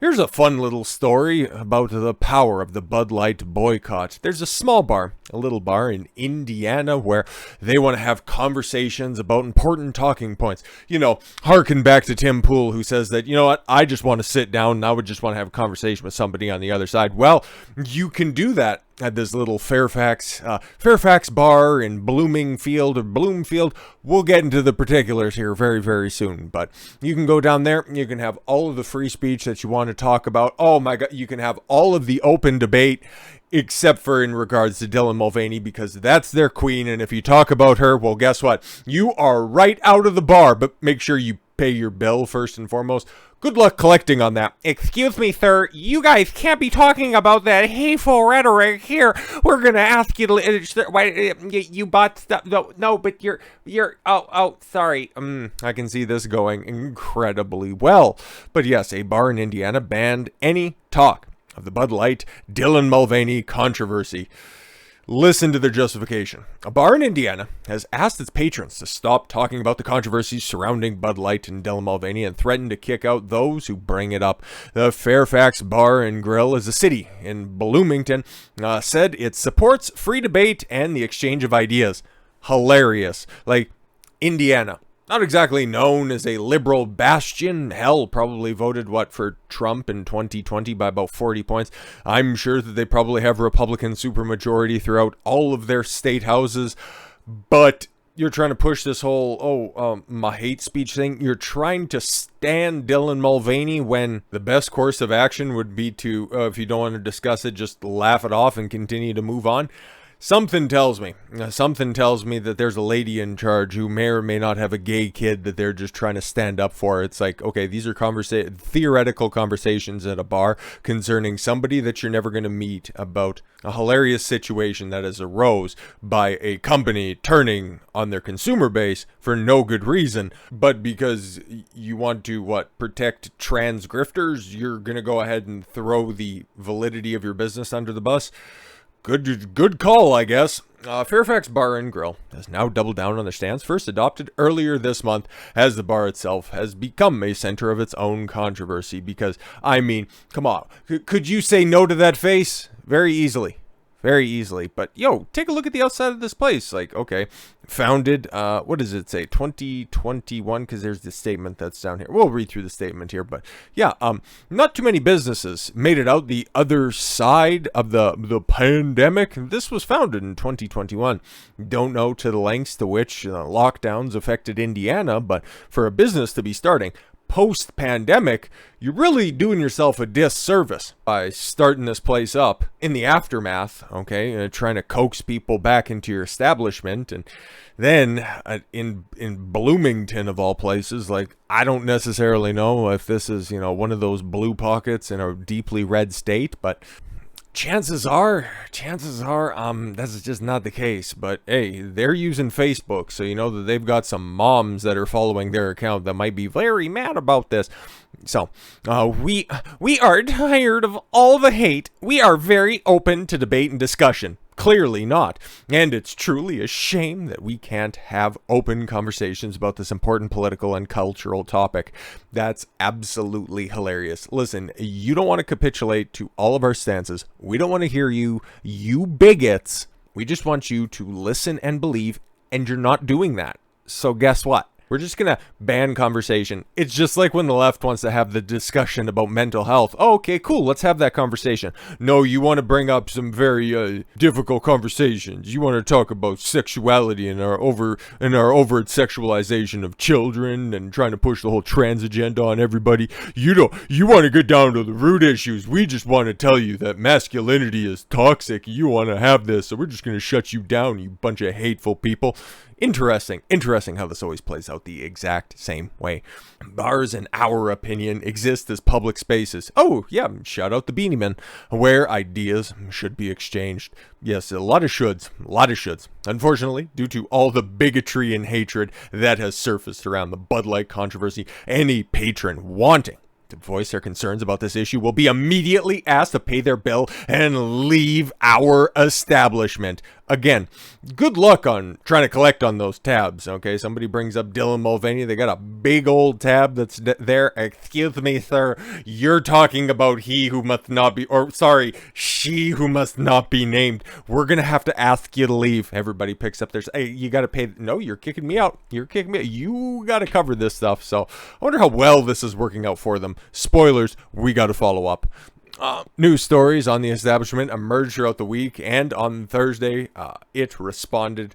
Here's a fun little story about the power of the Bud Light boycott. There's a small bar, a little bar in Indiana where they want to have conversations about important talking points. Harken back to Tim Pool, who says that, I just want to sit down and I would just want to have a conversation with somebody on the other side. Well, you can do that at this little Fairfax Bar in Bloomfield. We'll get into the particulars here very, very soon. But you can go down there. You can have all of the free speech that you want to talk about. Oh my God, you can have all of the open debate, except for in regards to Dylan Mulvaney, because that's their queen. And if you talk about her, well, guess what? You are right out of the bar. But make sure you pay your bill first and foremost. Good luck collecting on that. Excuse me, sir. You guys can't be talking about that hateful rhetoric here. We're gonna ask you to. You bought stuff. No, but you're. Sorry. I can see this going incredibly well. But yes, a bar in Indiana banned any talk of the Bud Light Dylan Mulvaney controversy. Listen to their justification. A bar in Indiana has asked its patrons to stop talking about the controversies surrounding Bud Light and Dylan Mulvaney and threatened to kick out those who bring it up. The Fairfax Bar and Grill is a city in Bloomington, said it supports free debate and the exchange of ideas. Hilarious. Like, Indiana. Not exactly known as a liberal bastion. Hell, probably voted, for Trump in 2020 by about 40 points. I'm sure that they probably have Republican supermajority throughout all of their state houses. But you're trying to push this whole, my hate speech thing. You're trying to stand Dylan Mulvaney when the best course of action would be to, if you don't want to discuss it, just laugh it off and continue to move on. Something tells me that there's a lady in charge who may or may not have a gay kid that they're just trying to stand up for. It's like, okay, these are theoretical conversations at a bar concerning somebody that you're never going to meet about a hilarious situation that has arose by a company turning on their consumer base for no good reason, but because you want to, protect trans grifters, you're going to go ahead and throw the validity of your business under the bus. Good call, I guess. Fairfax Bar and Grill has now doubled down on their stance, first adopted earlier this month, as the bar itself has become a center of its own controversy. Because, come on, could you say no to that face? Very easily. But take a look at the outside of this place. Like, okay, founded, what does it say, 2021, because there's the statement that's down here. We'll read through the statement here, but yeah, not too many businesses made it out the other side of the pandemic. This was founded in 2021. Don't know to the lengths to which lockdowns affected Indiana, but for a business to be starting post-pandemic, you're really doing yourself a disservice by starting this place up in the aftermath, okay, trying to coax people back into your establishment. And then in Bloomington, of all places, like, I don't necessarily know if this is, one of those blue pockets in a deeply red state, but chances are, that's just not the case. But hey, they're using Facebook, so you know that they've got some moms that are following their account that might be very mad about this. So, we are tired of all the hate. We are very open to debate and discussion. Clearly not. And it's truly a shame that we can't have open conversations about this important political and cultural topic. That's absolutely hilarious. Listen, you don't want to capitulate to all of our stances. We don't want to hear you bigots. We just want you to listen and believe, and you're not doing that. So guess what? We're just going to ban conversation. It's just like when the left wants to have the discussion about mental health. Oh, okay, cool. Let's have that conversation. No, you want to bring up some very difficult conversations. You want to talk about sexuality and our overt sexualization of children and trying to push the whole trans agenda on everybody. You want to get down to the root issues. We just want to tell you that masculinity is toxic. You want to have this, so we're just going to shut you down, you bunch of hateful people. Interesting how this always plays out the exact same way. Bars, in our opinion, exist as public spaces. Oh, yeah, shout out the Beanie Men, where ideas should be exchanged. Yes, a lot of shoulds. Unfortunately, due to all the bigotry and hatred that has surfaced around the Bud Light controversy, any patron wanting to voice their concerns about this issue will be immediately asked to pay their bill and leave our establishment. again, good luck on trying to collect on those tabs, okay? Somebody brings up Dylan Mulvaney. They got a big old tab that's there. Excuse me, sir. You're talking about he who must not be, or sorry, she who must not be named. We're going to have to ask you to leave. Everybody picks up their, hey, you got to pay. No, you're kicking me out. You're kicking me out. You got to cover this stuff. So I wonder how well this is working out for them. Spoilers, we got to follow up. News stories on the establishment emerged throughout the week, and on Thursday, it responded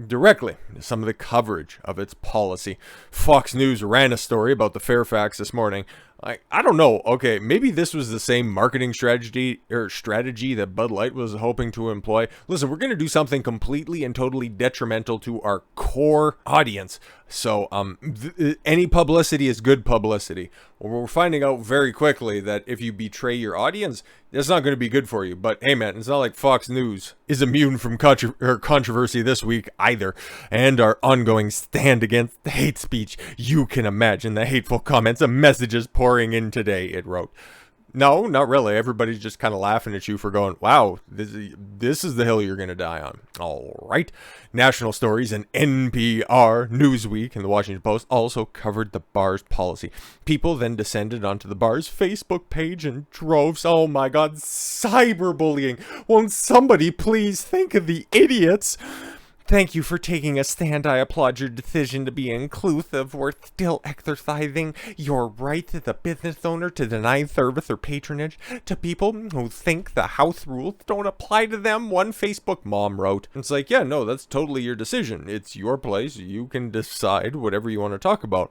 directly to some of the coverage of its policy. Fox News ran a story about the Fairfax this morning. I don't know. Okay, maybe this was the same marketing strategy that Bud Light was hoping to employ. Listen, we're going to do something completely and totally detrimental to our core audience. So, any publicity is good publicity. Well, we're finding out very quickly that if you betray your audience, that's not going to be good for you. But hey, man, it's not like Fox News is immune from controversy this week either. And our ongoing stand against hate speech. You can imagine the hateful comments and messages pouring in today, it wrote. No, not really. Everybody's just kind of laughing at you for going, wow, this is the hill you're going to die on. All right. National stories and NPR, Newsweek, and the Washington Post also covered the bar's policy. People then descended onto the bar's Facebook page in droves. Oh my God, cyberbullying. Won't somebody please think of the idiots? Thank you for taking a stand. I applaud your decision to be inclusive. We're still exercising your right as a business owner to deny service or patronage to people who think the house rules don't apply to them, one Facebook mom wrote. It's like, yeah, no, that's totally your decision. It's your place. You can decide whatever you want to talk about.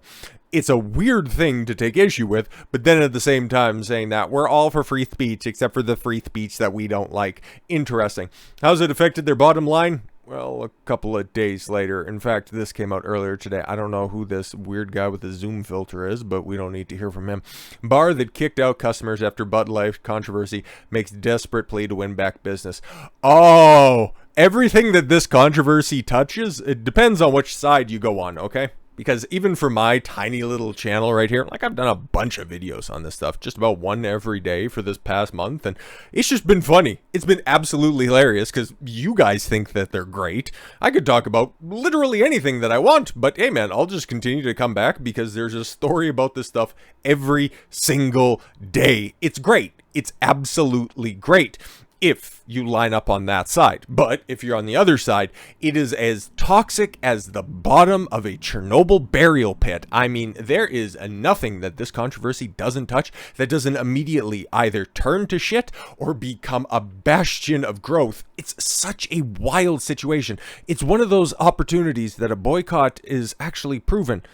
It's a weird thing to take issue with, but then at the same time saying that we're all for free speech except for the free speech that we don't like. Interesting. How's it affected their bottom line? Well, a couple of days later. In fact, this came out earlier today. I don't know who this weird guy with the Zoom filter is, but we don't need to hear from him. Bar that kicked out customers after Bud Light controversy makes desperate plea to win back business. Oh, everything that this controversy touches, it depends on which side you go on, okay? Because even for my tiny little channel right here, like I've done a bunch of videos on this stuff, just about one every day for this past month, and it's just been funny. It's been absolutely hilarious because you guys think that they're great. I could talk about literally anything that I want, but hey man, I'll just continue to come back because there's a story about this stuff every single day. It's great. It's absolutely great if you line up on that side. But if you're on the other side, it is as toxic as the bottom of a Chernobyl burial pit. I mean, there is nothing that this controversy doesn't touch that doesn't immediately either turn to shit or become a bastion of growth. It's such a wild situation. It's one of those opportunities that a boycott is actually proven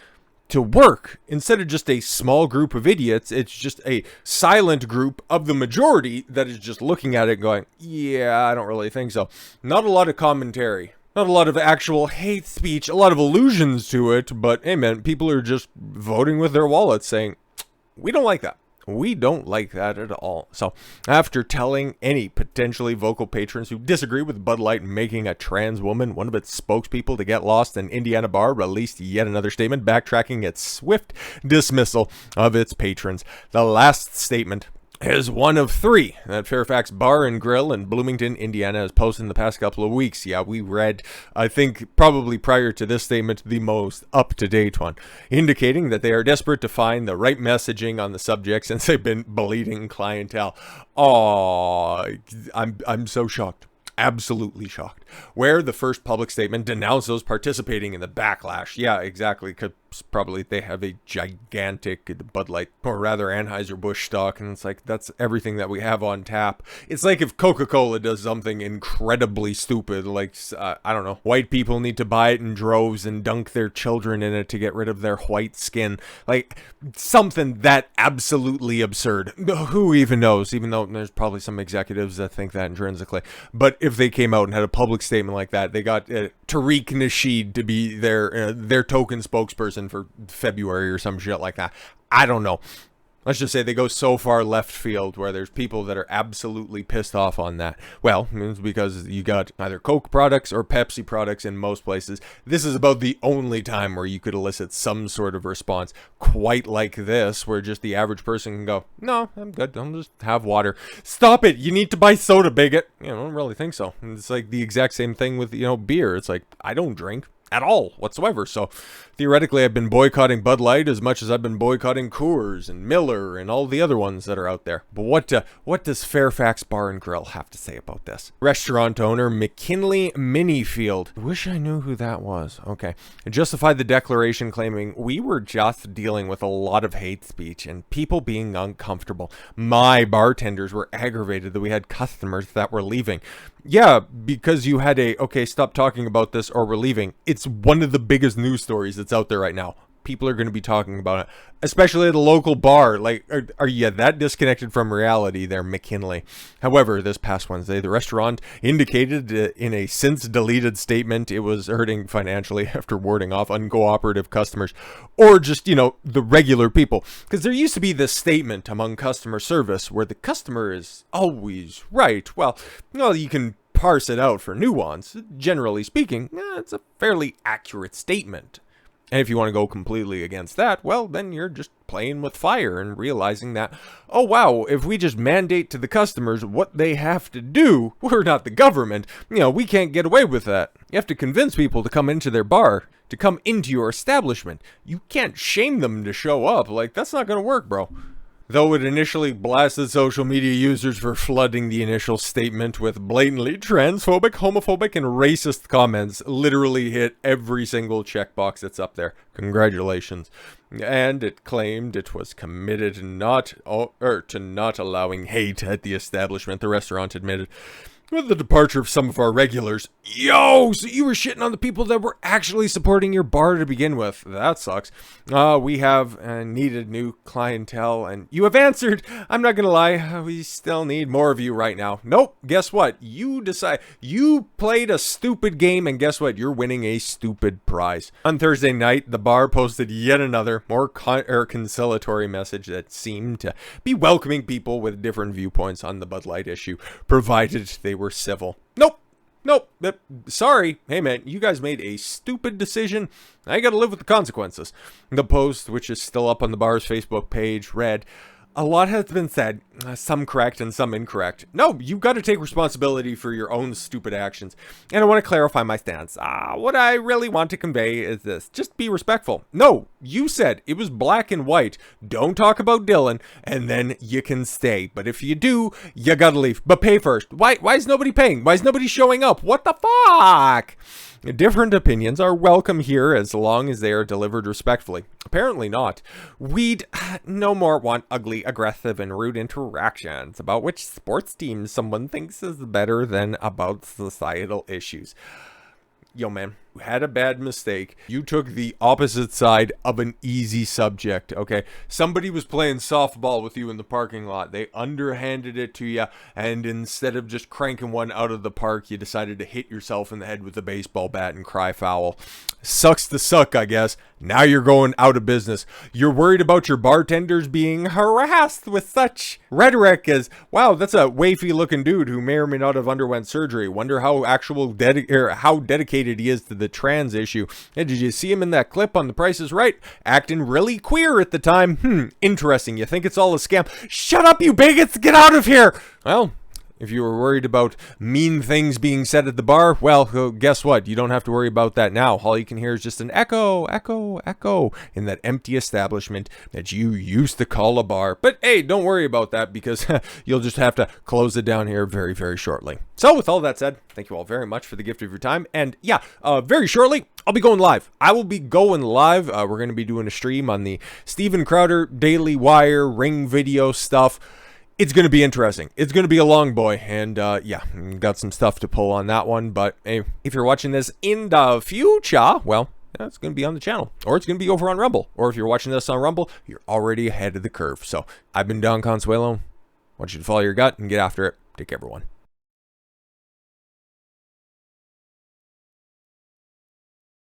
to work. Instead of just a small group of idiots, it's just a silent group of the majority that is just looking at it going, yeah, I don't really think so. Not a lot of commentary, not a lot of actual hate speech, a lot of allusions to it, but hey man, people are just voting with their wallets saying, we don't like that. We don't like that at all. So, after telling any potentially vocal patrons who disagree with Bud Light making a trans woman one of its spokespeople to get lost, an Indiana bar released yet another statement backtracking its swift dismissal of its patrons. The last statement is one of three that Fairfax Bar and Grill in Bloomington, Indiana has posted in the past couple of weeks. Yeah, we read, I think, probably prior to this statement, the most up-to-date one, indicating that they are desperate to find the right messaging on the subject since they've been bleeding clientele. Oh, I'm so shocked. Absolutely shocked. Where the first public statement denounced those participating in the backlash. Yeah, exactly, because probably they have a gigantic Bud Light, or rather Anheuser-Busch stock, and it's like, that's everything that we have on tap. It's like if Coca-Cola does something incredibly stupid, like, I don't know, white people need to buy it in droves and dunk their children in it to get rid of their white skin. Like, something that absolutely absurd. Who even knows, even though there's probably some executives that think that intrinsically. But if they came out and had a public statement like that, they got Tariq Nasheed to be their token spokesperson for February or some shit like that. I don't know. Let's just say they go so far left field where there's people that are absolutely pissed off on that. Well, it's because you got either Coke products or Pepsi products in most places. This is about the only time where you could elicit some sort of response quite like this, where just the average person can go, no, I'm good, I'll just have water. Stop it, you need to buy soda, bigot. I don't really think so. And it's like the exact same thing with, beer. It's like, I don't drink at all whatsoever. So theoretically, I've been boycotting Bud Light as much as I've been boycotting Coors and Miller and all the other ones that are out there. But what does Fairfax Bar and Grill have to say about this? Restaurant owner McKinley Minifield. Wish I knew who that was. Okay. Justified the declaration claiming, we were just dealing with a lot of hate speech and people being uncomfortable. My bartenders were aggravated that we had customers that were leaving. Yeah, because you had okay, stop talking about this or we're leaving. It's one of the biggest news stories that's out there right now. People are going to be talking about it, especially at a local bar. Like, are you that disconnected from reality there, McKinley? However, this past Wednesday, the restaurant indicated in a since-deleted statement it was hurting financially after warding off uncooperative customers, or just, the regular people. Because there used to be this statement among customer service where the customer is always right. Well, you can parse it out for nuance. Generally speaking, it's a fairly accurate statement. And if you want to go completely against that, well, then you're just playing with fire and realizing that, oh wow, if we just mandate to the customers what they have to do, we're not the government, we can't get away with that. You have to convince people to come into their bar, to come into your establishment. You can't shame them to show up. Like, that's not going to work, bro. Though it initially blasted social media users for flooding the initial statement with blatantly transphobic, homophobic, and racist comments, literally hit every single checkbox that's up there. Congratulations. And it claimed it was committed to not allowing hate at the establishment, the restaurant admitted. With the departure of some of our regulars. Yo, so you were shitting on the people that were actually supporting your bar to begin with. That sucks. We have needed new clientele, and you have answered. I'm not gonna lie, we still need more of you right now. Nope, guess what? You played a stupid game, and guess what? You're winning a stupid prize. On Thursday night, the bar posted yet another more conciliatory message that seemed to be welcoming people with different viewpoints on the Bud Light issue, provided they were civil. Nope. Sorry. Hey man, you guys made a stupid decision. I gotta live with the consequences. The post, which is still up on the bar's Facebook page, read, a lot has been said, some correct and some incorrect. No, you got to take responsibility for your own stupid actions. And I want to clarify my stance. What I really want to convey is this. Just be respectful. No, you said it was black and white. Don't talk about Dylan, and then you can stay. But if you do, you got to leave. But pay first. Why is nobody paying? Why is nobody showing up? What the fuck? Different opinions are welcome here as long as they are delivered respectfully. Apparently not. We'd no more want ugly, aggressive, and rude interactions about which sports team someone thinks is better than about societal issues. Yo, man, you had a bad mistake. You took the opposite side of an easy subject, okay? Somebody was playing softball with you in the parking lot. They underhanded it to you, and instead of just cranking one out of the park, you decided to hit yourself in the head with a baseball bat and cry foul. Sucks to suck, I guess. Now you're going out of business. You're worried about your bartenders being harassed with such rhetoric as, wow, that's a wafy looking dude who may or may not have underwent surgery. Wonder how how dedicated he is to the trans issue. Hey, did you see him in that clip on The Price is Right? Acting really queer at the time. Interesting. You think it's all a scam? Shut up, you bigots! Get out of here! Well, if you were worried about mean things being said at the bar, well, guess what? You don't have to worry about that now. All you can hear is just an echo, echo, echo in that empty establishment that you used to call a bar. But hey, don't worry about that because you'll just have to close it down here very, very shortly. So with all that said, thank you all very much for the gift of your time. And yeah, very shortly, I'll be going live. I will be going live. We're going to be doing a stream on the Steven Crowder Daily Wire Ring video stuff. It's going to be interesting. It's going to be a long boy, and yeah, got some stuff to pull on that one, but hey, if you're watching this in the future, well, it's going to be on the channel, or it's going to be over on Rumble, or if you're watching this on Rumble, you're already ahead of the curve. So, I've been Don Consuelo. I want you to follow your gut and get after it. Take care, everyone.